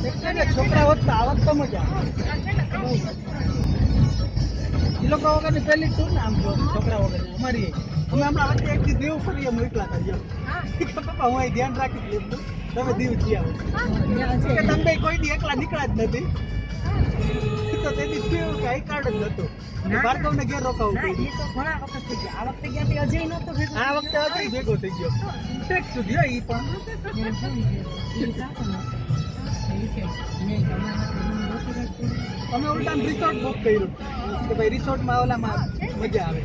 છોકરા હોત તો આવત તો મજા એ લોકો વગરની પહેલી ટૂર ને આમ જો છોકરા વગર અમારી અમે હમણાં વચ્ચે એક દીવ ફરીએ મોકલા હતા પપ્પા હું અહીં ધ્યાન રાખી લીધું તમે દીવ જ્યાં કે તમે કોઈ દી એકલા નીકળ્યા જ નથી તો તેથી થયું કે આઈ કાર્ડ જ નતું ભાર્ગવ ને ઘેર રોકાવું પડ્યું આ વખતે અજય ભેગો થઈ ગયો ટેક સુધી હો ઈ પણ અમે ઉલટા રિસોર્ટ બુક કર્યું કે ભાઈ રિસોર્ટમાં ઓલામાં મજા આવે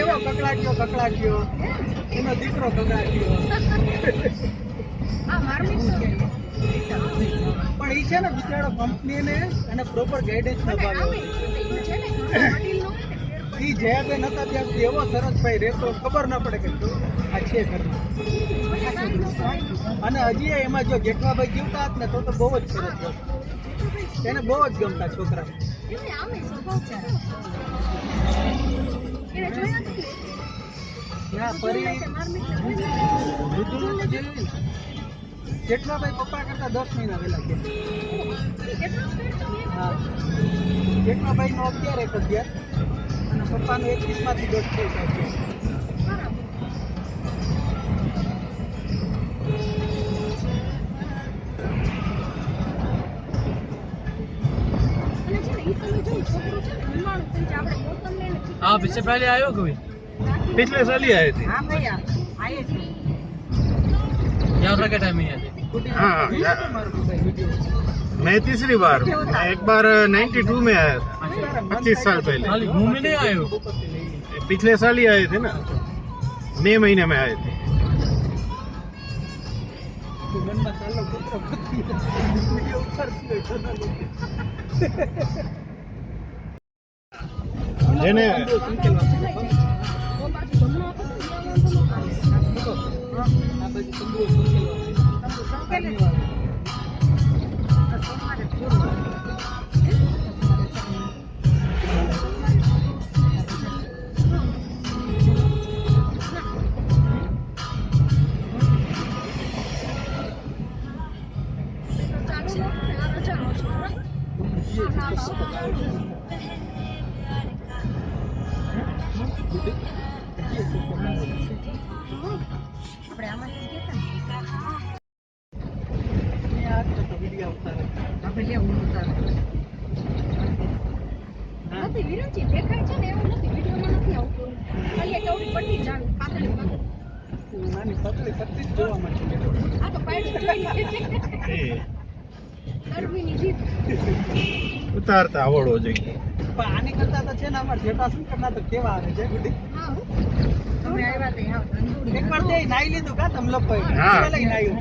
એવો કકડાટ્યો એનો દીકરો કકડાટ્યો પણ ઈ છે ને બિચારો કંપનીને અને પ્રોપર ગાઈડન્સ અભાવે ઈ જયાબેન હતા ત્યાંથી એવો સરસ ભાઈ રહેતો ખબર ના પડે કે આ છે ખરું અને હજી એમાં જો જેઠવાભાઈ જીવતા હતા ને તો બહુ જ સરસ હતો એને બહુ જ ગમતા છોકરા જેઠવાભાઈ પપ્પા કરતા 10 મહિના વહેલા ગયા જેઠવાભાઈ નો 11 અને પપ્પાનો 21 માંથી 10 થઈ ગયા आप इससे पहले आए हो कभी? पिछले साल ही आए थे। हाँ भैया आए थे। यात्रा के टाइम में आए थे। हाँ मैं तीसरी बार मैं एक बार 92 में आया था 25 साल पहले। खाली घूमने नहीं आए हो? पिछले साल ही आए थे ना मई महीने में आए थे। જેને ઉતારતા આવડવો જોઈએ આની કરતા તો છે ને અમારે જેટાશંકરના તો કેવા આવે છે ગુડી એકવાર તે નાઈ લીધું કા તમ લોકો લઈ નાયું